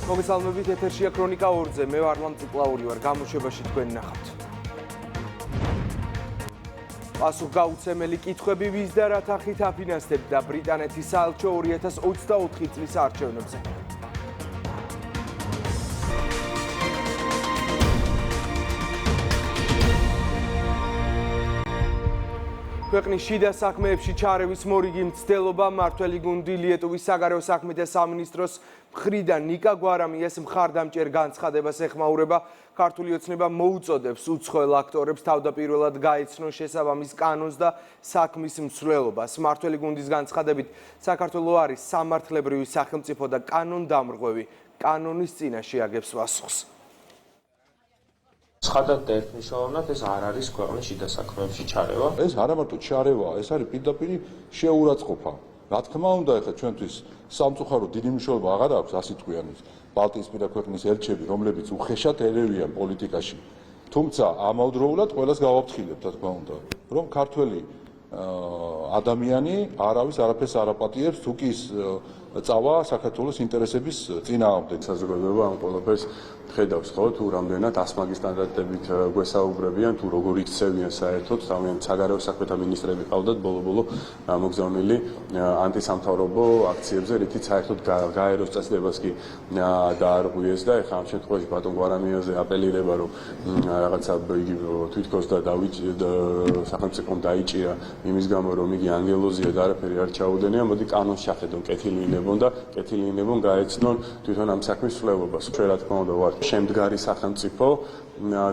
მოგესალმებით, ეთერშია ქრონიკა 2-ზე. მე ვარლამ ციკლაური ვარ, გამოშვებაში თქვენ ნახავთ. პასუხგაუცემელი კითხვები ვის და რა თანხით აფინანსდებდა ბრიტანეთის საელჩო 2024 წლის არჩევნებზე. ქვეყნის შიდა საქმეებში ჩარევის მორიგი მცდელობა მმართველი გუნდი ლიეტუვის საგარეო საქმეთა სამინისტროს მხრიდან ნიკა გვარამიას მხარდამჭერ განცხადებას ეხმაურება. ქართული ოცნება მოუწოდებს უცხოელ აქტორებს თავდაპირველად გაეცნონ შესაბამის კანონს და საქმის მსვლელობას. მმართველი გუნდის განცხადებით, საქართველო არის სამართლებრივი სახელმწიფო და კანონდამრღვევი კანონის წინაშე აგებს პასუხს. ცხადად ერთმნიშვნელოვნად ეს არ არის ქვეყნის შიდა საქმეებში ჩარევა. ეს არა მარტო ჩარევა, ეს არის პირდაპირ შეურაცხყოფა. რა თქმა უნდა, ეხლა ჩვენთვის სამწუხარო დიდი მნიშვნელობა აღარ აქვს ასე თქვიანის ბალტიისპირა ქვეყნის ელჩები, რომლებიც უხეშად ერევიან პოლიტიკაში. თუმცა ამავდროულად ყველას გავაფრთხილებთ, რა თქმა უნდა, რომ ქართველი ადამიანი არავის არაფერს არ აპატიებს, თუ კი წავა საქართველოს ინტერესების წინააღმდეგ. საზოგადოება ამ ყველაფერს ხედავს, ხო, თუ რამდენად ასმაგის სტანდარტებით გვესაუბრებიან, თუ როგორ იქცევიან საერთოდ, თავიანთ საგარეო საქმეთა მინისტრები ყავდათ ბოლო-ბოლო მოგზავნილი ანტისამთავრობო აქციებზე, რითიც საერთოდ გაეროს წესდებას კი დაარღვიეს და ეხლა ამ შემთხვევაში ბატონ გვარამიაზე აპელირება, რომ რაღაცა იგი თვითქოს და სახელმწიფომ დაიჭირა იმის გამო, რომ იგი ანგელოზია და არაფერი არ ჩაუდენია, მოდი კანონს შეხედონ, კეთილინებონ და კეთილინებონ გაეცნონ თვითონ ამ საქმის მსვლელობას. ჩვენ რა თქმა უნდა ვართ შემდგარი სახელმწიფო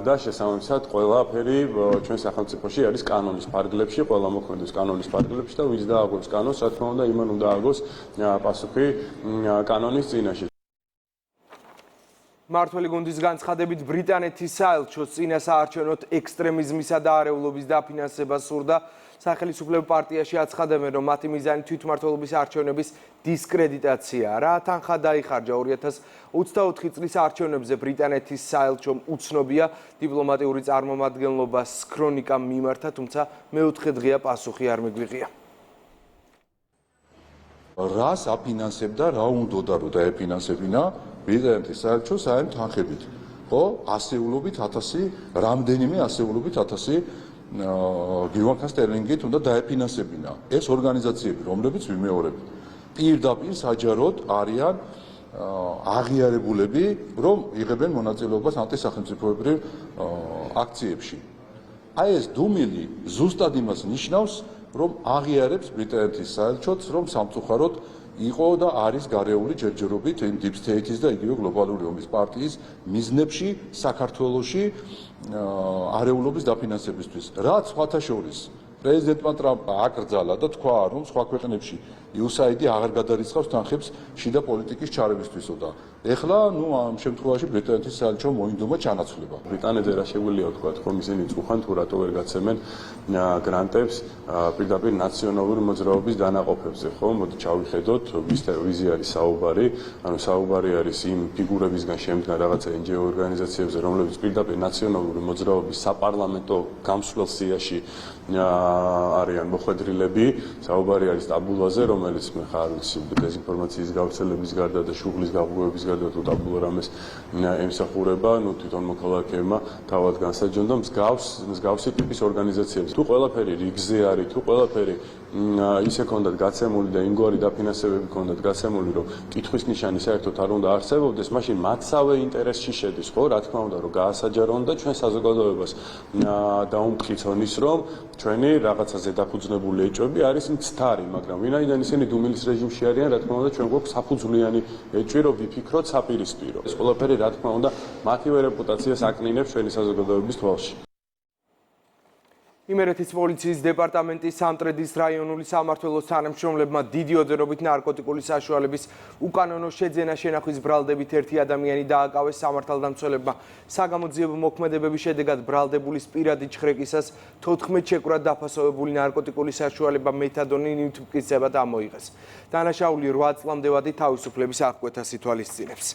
და შესაბამისად ყველაფერი ჩვენ სახელმწიფოში არის კანონის ფარგლებში, ყველა მოქმედებს კანონის ფარგლებში და ვინც დააგოს კანონს, რა თქმა უნდა, იმან უნდა ააგოს პასუხი კანონის წინაშე. მმართველი გუნდის განცხადებით, ბრიტანეთის საელჩოს წინასაარჩევნოდ ექსტრემიზმისა და არეულობის დაფინანსებას სურდა. სახელმწიფო პარტიაში აცხადებენ, რომ მათი მიზანი თვითმმართველობის არჩევნების დისკრედიტაციაა. რა თანხა დაიხარჯა 2024 წლის არჩევნებზე ბრიტანეთის საელჩომ უცნობია. დიპლომატიური წარმომადგენლობას ქრონიკამ მიმართა, თუმცა მეოთხე დღეა პასუხი არ მიგვიღია. რას აფინანსებდა, რა უნდოდა რომ დაეფინანსებინა ბრიტანეთის საელჩო საერთო თანხებით. ხო, ასეულობით 1000, რამდენიმე ასეულობით 1000 გივანქა სტერლინგით უნდა დაეფინანსებინა. ეს ორგანიზაციები, რომლებიც ვიმეორებ, პირდაპირ საჯაროდ არიან აღიარებულები, რომ იღებენ მონაწილეობას ანტისახელმწიფოებრივ აქციებში. აი ეს დუმილი ზუსტად იმას ნიშნავს, რომ აღიარებს ბრიტანეთის საელჩოც, რომ სამწუხაროდ იყო და არის გარეული ჯერჯერობით deep state-ის და იგივე გლობალური ომის პარტიის მიზნებში საქართველოში არეულობის დაფინანსებისთვის. რაც სხვათა შორის პრეზიდენტმა ტრამპმა აკრძალა და თქვა, რომ სხვა ქვეყნებში USAID აღარ გადარიცხავს თანხებს შიდა პოლიტიკის ჩარევისთვისო და ეხლა ამ შემთხვევაში ბრიტანეთის საელჩო მოინდომა ჩანაცვლება. ბრიტანეთზე რა შეგვიძლია ვთქვა, რომ ისინი წუხან თუ რატო ვერ გაცემენ გრანტებს პირდაპირ ნაციონალური მოძრაობის დანაყოფებზე, ხო? მოდი ჩავიხედოთ, ვიზი არის საუბარი, ანუ საუბარი არის იმ ფიგურებისგან შემდგარ რაღაცა NGO ორგანიზაციებზე, რომლებიც პირდაპირ ნაციონალური მოძრაობის საპარლამენტო გამსვლელ სიაში არიან მოხვედრილები. საუბარი არის ტაბულაზე, რომელიც მე ხარ ვიცი დეზინფორმაციის გავრცელების გარდა და შუღლის გაღვივების გარდა თუ ტაბულა რამეს ემსახურება, თვითონ მოქალაქეებმა თავად განსაჯონ და მსგავსი ტიპის ორგანიზაციებს. თუ ყველაფერი რიგზე არის, თუ ყველაფერი ისე ქონდათ გაცემული და იმგვარი დაფინანსებები ქონდათ გაცემული, რომ კითხვის ნიშანი საერთოდ არ უნდა არსებობდეს, მაშინ მათსავე ინტერესში შედის, ხო? რა თქმა უნდა, რომ გაასაჯარონ და ჩვენ საზოგადოებას დაუმტკიცონ ის, რომ ჩვენი რაღაცა ზედაფუძნებული ეჭვები არის მცდარი, მაგრამ ვინაიდან ისინი დუმილის რეჟიმში არიან, რა თქმა უნდა, ჩვენ გვაქვს საფუძვლიანი ეჭვი, რომ ვიფიქროთ საპირისპირო. ეს ყველაფერი, რა თქმა უნდა, მათივე რეპუტაციას აკნინებს ჩვენი საზოგადოების თვალში. იმერეთის პოლიციის დეპარტამენტის სამტრედის რაიონული სამმართველოს თანამშრომლებმა დიდი ოდენობით ნარკოტიკული საშუალების უკანონო შეძენა შენახვის ბრალდებით ერთი ადამიანი დააკავეს. სამართალდამცველებმა საგამოძიებო მოქმედებების შედეგად ბრალდებულის პირადი ჩხრეკისას 14 შეკვრად დაფასოვებული ნარკოტიკული საშუალება მეთადონი ნივთმკიცებად ამოიღეს. დანაშაული 8 წლამდე ვადი თავისუფლების აღკვეთას ითვალისწინებს.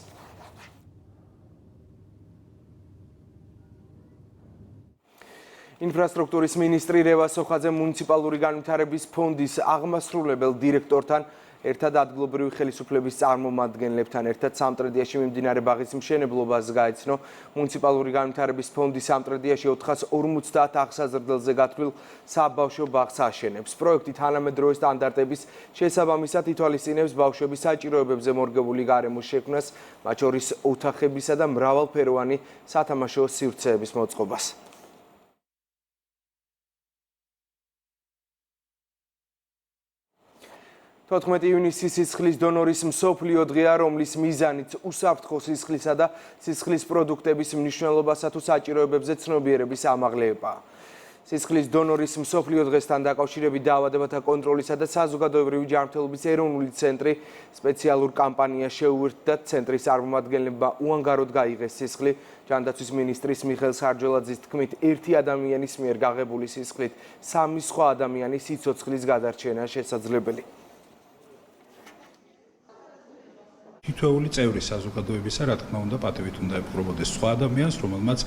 ინფრასტრუქტურის მინისტრი რევას ოხაძე მუნიციპალური განვითარების ფონდის აღმასრულებელ დირექტორთან ერთად ადგილობრივი ხელისუფლების წარმომადგენლებთან ერთად სამტრედიაში მიმდინარე ბაღის მშენებლობას გაეცნო. მუნიციპალური განვითარების ფონდი სამტრედიაში 450 აღსაზრდელზე გათვლილ საბავშვო ბაღს აშენებს. პროექტი თანამედროვე სტანდარტების შესაბამისად ითვალისწინებს ბავშვების საჭიროებებზე მორგებული გარემოს შექმნას, მათ შორის ოთახებისა და მრავალფეროვანი სათამაშო სივრცეების მოწყობას. 14 ივნისის სისხლის დონორის მსოფლიო დღეა, რომლის მიზანიც უსაფრთხო სისხლისა და სისხლის პროდუქტების მნიშვნელობასა თუ საჭიროებებზე ცნობიერების ამაღლებაა. სისხლის დონორის მსოფლიო დღესთან დაკავშირებით დაავადებათა კონტროლისა და საზოგადოებრივი ჯანმრთელობის ეროვნული ცენტრი სპეციალურ კამპანიას შეუერთდა. ცენტრის წარმომადგენლებმა უანგაროდ გაიღეს სისხლი. ჯანდაცვის მინისტრის მიხეილ სარჯველაძის თქმით, ერთი ადამიანის მიერ გაღებული სისხლით 3 სხვა ადამიანის სიცოცხლის გადარჩენა შესაძლებელი. თითოეული წევრი საზოგადოებისა, რა თქმა უნდა, პატივით უნდა ეპყრობოდეს სხვა ადამიანს, რომელმაც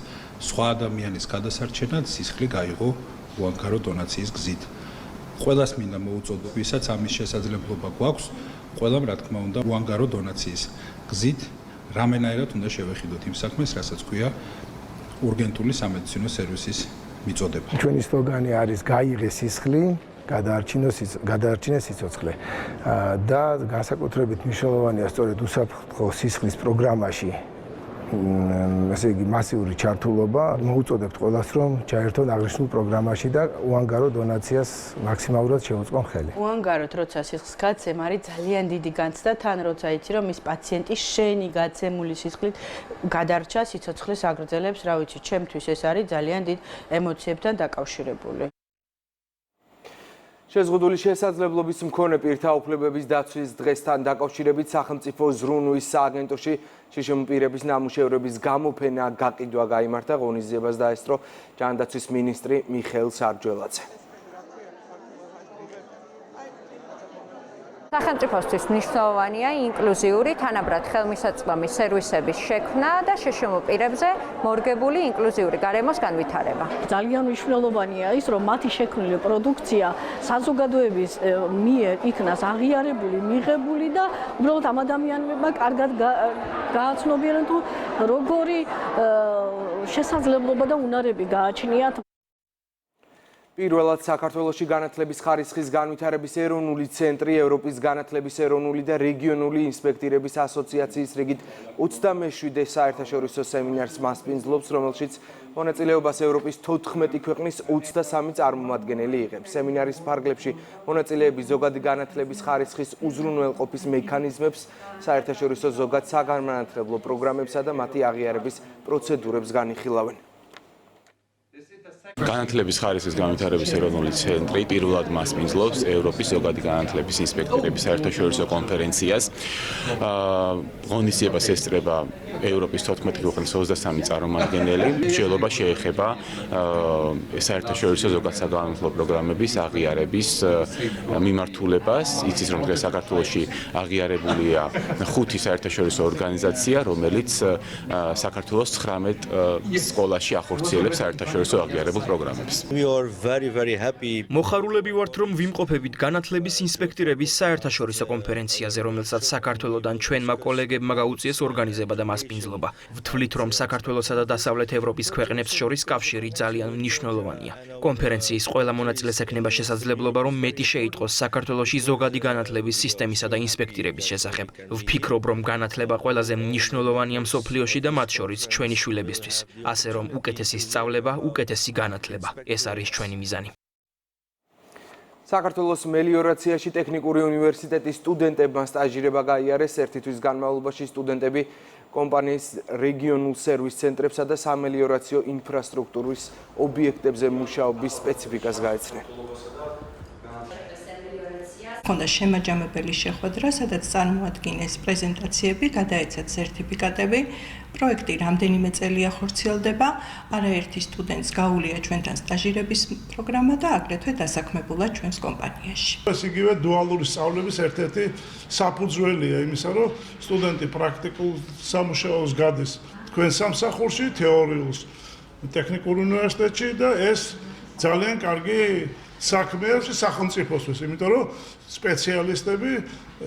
სხვა ადამიანის გადასარჩენად სისხლი გაიღო უანგარო დონაციის გზით. ყველას მინდა მოუწოდო, ვისაც ამის შესაძლებლობა გვაქვს, ყველამ რა თქმა უნდა უანგარო დონაციის გზით რამენაირად უნდა შევეხიდოთ იმ საქმეს, რასაც ქვია ურგენტული სამედიცინო სერვისის მიწოდება. ჩვენი სლოგანი არის გაიღე სისხლი, გადაარჩინეს სიცოცხლე და განსაკუთრებით მნიშვნელოვანია სწორედ უსაფრთხო სისხლის პროგრამაში ესე იგი მასიური ჩართულობა. მოუწოდებთ ყველას, რომ ჩაერთონ აღნიშნულ პროგრამაში და უანგარო დონაციას მაქსიმალურად შეუწყონ ხელი. უანგაროდ როცა სისხლს გაცემ, არის ძალიან დიდი განცდა, თან როცა იცი, რომ ის პაციენტი შენი გაცემული სისხლით გადარჩა სიცოცხლის აგრძელებს, რა ვიცი, ჩემთვის ეს არის ძალიან დიდ ემოციებთან დაკავშირებული. შეზღუდული შესაძლებლობის მქონე პირთა უფლებების დაცვის დღესთან დაკავშირებით სახელმწიფო ზრუნვის სააგენტოში შშმ პირების ნამუშევრების გამოფენა გაყიდვა გაიმართა. ღონისძიებას დაესწრო ჯანდაცვის მინისტრი მიხეილ სარჯველაძე. სახელმწიფოსთვის მნიშვნელოვანია ინკლუზიური თანაბრად ხელმისაწვდომი სერვისების შექმნა და შშმ პირებზე მორგებული ინკლუზიური გარემოს განვითარება. ძალიან მნიშვნელოვანია ის, რომ მათი შექმნილი პროდუქცია საზოგადოების მიერ იქნას აღიარებული, მიღებული და უბრალოდ ამ ადამიანებმა კარგად გააცნობიერონ თუ როგორი შესაძლებლობა და უნარები გააჩნიათ. პირველად საქართველოში განათლების ხარისხის განვითარების ეროვნული ცენტრი, ევროპის განათლების ეროვნული და რეგიონული ინსპექტირების ასოციაციის რიგით 27 საერთაშორისო სემინარს მასპინძლობს, რომელშიც მონაწილეობას ევროპის 14 ქვეყნის 23 წარმომადგენელი იღებს. სემინარის ფარგლებში მონაწილეები ზოგადი განათლების ხარისხის უზრუნველყოფის მექანიზმებს, საერთაშორისო ზოგად საგანმანათლებლო პროგრამებსა და მათი აღიარების პროცედურებს განიხილავენ. განათლების ხარისხის განვითარების ეროვნული ცენტრი პირველად მასპინძლობს ევროპის ზოგადი განათლების ინსპექტორების საერთაშორისო კონფერენციას. ღონისძიებას ესწრება ევროპის 14 ქვეყნის 23 წარმომადგენელი. მსჯელობა შეეხება საერთაშორისო ზოგად საგანმანათლებლო პროგრამების აღიარების მიმართულებას. იცის, რომ დღეს საქართველოში აღიარებულია 5 საერთაშორისო ორგანიზაცია, რომელიც საქართველოს 19 სკოლაში ახორციელებს საერთაშორისო აღიარებულ პროგრამებს. მოხარულები ვართ, რომ ვიმყოფებით განათლების ინსპექტირების საერთაშორისო კონფერენციაზე, რომელსაც საქართველოდან ჩვენმა კოლეგებმა გაუწიეს ორგანიზება და მასპინძლობა. ვთვლით, რომ საქართველოსა და დასავლეთ ევროპის ქვეყნებს შორის კავშირი ძალიან მნიშვნელოვანია. კონფერენციის ყველა მონაწილეს ექნება შესაძლებლობა, რომ მეტი შეიტყოს საქართველოში ზოგადი განათლების სისტემისა და ინსპექტირების შესახებ. ვფიქრობ, რომ განათლება ყველაზე მნიშვნელოვანია მსოფლიოში და მათ შორის ჩვენი შვილებისთვის. ასე რომ უკეთესი სწავლება, უკეთესი განათლება. ეს არის ჩვენი მიზანი. საქართველოს მელიორაციაში ტექნიკური უნივერსიტეტის სტუდენტებმა სტაჟირება გაიარეს. ერთი თვის განმავლობაში სტუდენტები კომპანიის რეგიონულ სერვის ცენტრებსა და სამელიორაციო ინფრასტრუქტურის ობიექტებზე მუშაობის სპეციფიკას გაეცნენ. ჰქონდა შემაჯამებელი შეხვედრა, სადაც წარმოადგინეს პრეზენტაციები, გადაეცათ სერტიფიკატები. პროექტი რამდენიმე წელია ხორციელდება, არაერთი სტუდენტს გაუვლია ჩვენთან სტაჟირების პროგრამა და აგრეთვე დასაქმებულა ჩვენს კომპანიაში. ეს იგივე დუალური სწავლების ერთ-ერთი საფუძველია იმისა, რომ სტუდენტი პრაქტიკულ სამუშაოს გადის თქვენ სამსახურში, თეორიულს ტექნიკურ უნივერსიტეტში და ეს ძალიან კარგი საქმეა სახელმწიფოსთვის, იმიტომ რომ სპეციალისტები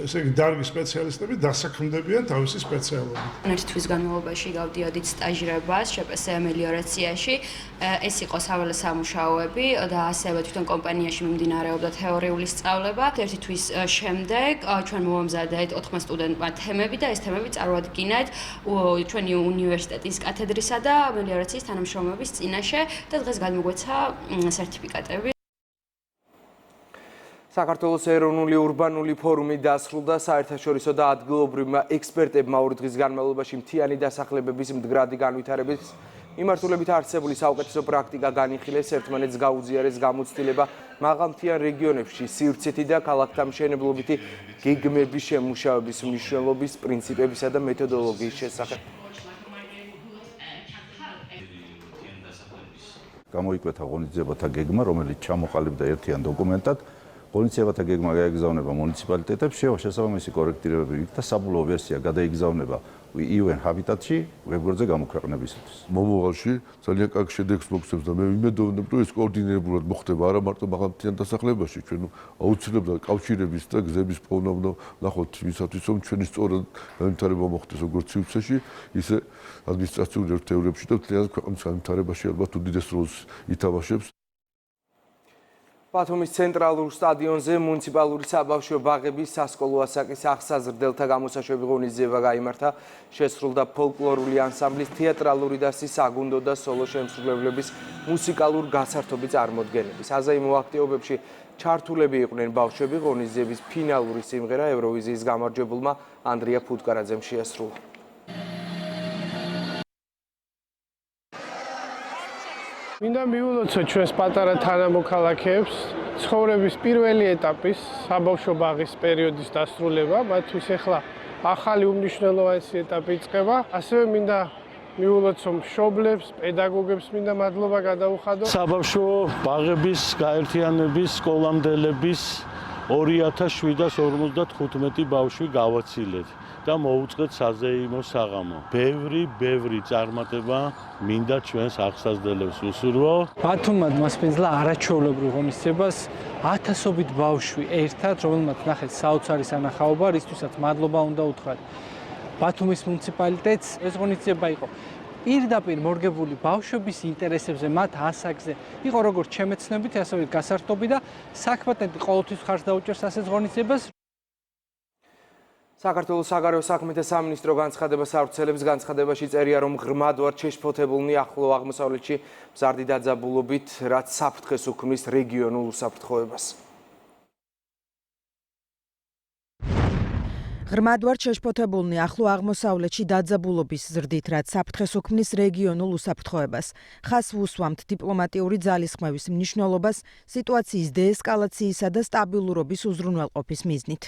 ესე იგი დარგის სპეციალისტები დასაქმდებიან თავისი სპეციალობით. ერთი თვის განმავლობაში გავდიოდით სტაჟირებას ჟპს მელიორაციაში. ეს იყო საველე სამუშაოები და ასევე თვითონ კომპანიაში მიმდინარეობდა თეორიული სწავლება. ერთი თვის შემდეგ ჩვენ მოვამზადეთ 4 სტუდენტმა თემები და ეს თემები წარვადგინეთ ჩვენი უნივერსიტეტის კათედრისა და მელიორაციის თანამშრომლობის წინაშე და დღეს გადმოგვეცა სერტიფიკატები. საქართველოს ეროვნული ურბანული ფორუმი დასრულდა საერთაშორისო და ადგილობრივმა ექსპერტებმა 2 დღის განმავლობაში მთიანი დასახლებების მდგრადი განვითარების მიმართულებით არსებული საუკეთესო პრაქტიკა განიხილეს, ერთმანეთს გაუზიარეს გამოცდილება მაღალმთიან რეგიონებში სივრცითი და ქალაქთა მშენებლობითი გეგმების შემუშავების მნიშვნელობის, პრინციპებისა და მეთოდოლოგიის შესახებ. გამოიკვეთა ღონისძიებათა გეგმა, რომელიც ჩამოყალიბდა ერთიან დოკუმენტად. ღონისძიებათა გეგმა გაეგზავნება მუნიციპალიტეტებს, შესაბამისი კორექტირებები იქ და საბოლოო ვერსია გადაიგზავნება UN Habitat-ში ვებგვერდზე გამოქვეყნებისათვის. მომავალში ძალიან კარგ შედეგს მოგცემს და მე ვიმედოვნებ, რომ ეს კოორდინირებულად მოხდება არა მარტო მაღალმთიან დასახლებაში, ჩვენ აუცილებლად კავშირების და გზების პოვნა უნდა ვნახოთ იმისათვის, რომ ჩვენი სწორად განვითარება მოხდეს როგორც სივრცეში, ისე ადმინისტრაციულ ერთეულებში და მთლიანად ქვეყნის განვითარებაში ალბათ უდიდეს როლს ითამაშებს. ბათუმის ცენტრალურ სტადიონზე მუნიციპალური საბავშვო ბაღების სასკოლო ასაკის ახსაზრდელთა გამოსაშვები ღონისძიება გაიმართა. შესრულდა ფოლკლორული ანსამბლის თეატრალური დასის საგუნდო და სოლო შემსრულებლების მუსიკალურ გასართობი წარმოდგენები. საზეიმო აქტივობებში ჩართულები იყვნენ ბავშვები. ღონისძიების ფინალური სიმღერა ევროვიზიის გამარჯვებულმა ანდრია ფუტკარაძემ შეასრულა. მინდა მივულოცოთ ჩვენს პატარა თანამოქალაქეებს ცხოვრების პირველი ეტაპის საბავშვო ბაღის პერიოდის დასრულება, მათთვის ახლა ახალი უმნიშვნელოვანესი ეტაპი იწყება. ასევე მინდა მივულოცო მშობლებს, პედაგოგებს მინდა მადლობა გადაუხადო. საბავშვო ბაღების გაერთიანების სკოლამდელების 2755 ბავშვი გავაცილეთ და მოუწყეთ საზეიმო საღამო. ბევრი წარმატება მინდა ჩვენს ახსაზრდელებს უსურვო. ბათუმად მასპინძლა არაჩვეულებრივ ღონისძიებას ათასობით ბავშვი ერთად, რომელმაც ნახეთ საოცარი სანახაობა, რისთვისაც მადლობა უნდა უთხრათ. ბათუმის მუნიციპალიტეტს ეს ღონისძიება იყო პირდაპირ მორგებული ბავშვების ინტერესებზე, მათ ასაკზე. იყო როგორც შემეცნებით, ასევე გასართობი და საქმეთნი ყოველთვის ხარს დაუჭერს ასეთ ღონისძიებას. საქართველოს საგარეო საქმეთა სამინისტრო განცხადებას ავრცელებს. განცხადებაში წერია, რომ ღრმად ვართ შეშფოთებულნი ახლო აღმოსავლეთში მზარდი დაძაბულობით, რაც საფრთხეს უქმნის რეგიონულ უსაფრთხოებას. ღრმად ვართ შეშფოთებულნი ახლო აღმოსავლეთში დაძაბულობის ზრდით, რაც საფრთხეს უქმნის რეგიონულ უსაფრთხოებას. ხას ვუსვამთ დიპლომატიური ძალისხმევის მნიშვნელობას სიტუაციის დეესკალაციისა და სტაბილურობის უზრუნველყოფის მიზნით.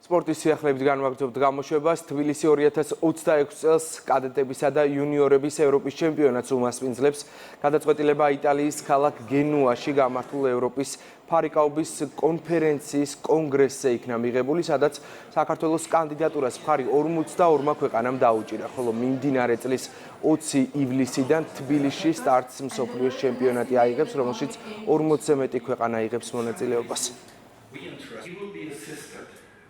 სპორტის სიახლეებით განვაგრძობთ გამოშვებას. თბილისი 2026 წელს კადეტებისა და იუნიორების ევროპის ჩემპიონატს უმასპინძლებს. გადაწყვეტილება იტალიის ქალაქ გენუაში გამართულ ევროპის ფარიკაობის კონფერენციის კონგრესზე იქნა მიღებული, სადაც საქართველოს კანდიდატურას მხარი 42 ქვეყანამ დაუჭირა, ხოლო მიმდინარე წლის 20 ივლისიდან თბილისში სტარტს მსოფლიოს ჩემპიონატი აიღებს, რომელშიც 40-ზე მეტი ქვეყანა იღებს მონაწილეობას.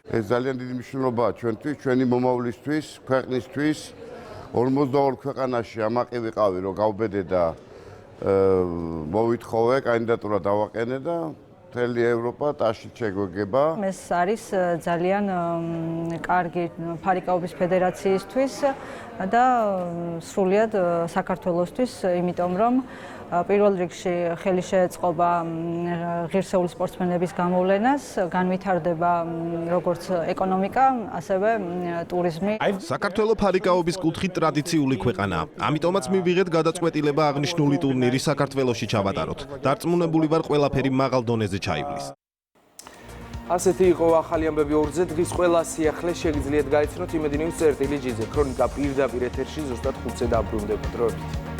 ეს ძალიან დიდი მნიშვნელობაა ჩვენთვის, ჩვენი მომავლისთვის, ქვეყნისთვის. 42 ქვეყანაში ამაყი ვიყავი, რომ გავბედე და მოვითხოვე, კანდიდატურა დავაყენე და მთელი ევროპა ტაშით შეგვეგება. ეს არის ძალიან კარგი ფარიკაობის ფედერაციისთვის და სრულიად საქართველოსთვის, იმიტომ რომ პირველ რიგში ხელი შეეწყობა ღირსეული სპორტსმენების გამოვლენას, განვითარდება როგორც ეკონომიკა, ასევე ტურიზმი. საქართველო ფარიკაობის კუთხით ტრადიციული ქვეყანაა. ამიტომაც მივიღეთ გადაწყვეტილება აღნიშნული ტურნირი საქართველოში ჩავატაროთ. დარწმუნებული ვარ, ყველაფერი მაღალ დონეზე ჩაივლის. ასეთი იყო ახალი ამბები 2-ზე. დღის ყველა სიახლე შეგიძლიათ გაიცნოთ იმედი ნიუს წერტილი ჯიზე. ქრონიკა პირდაპირ ეთერში ზუსტად 5-ზე დაბრუნდება. დროებით.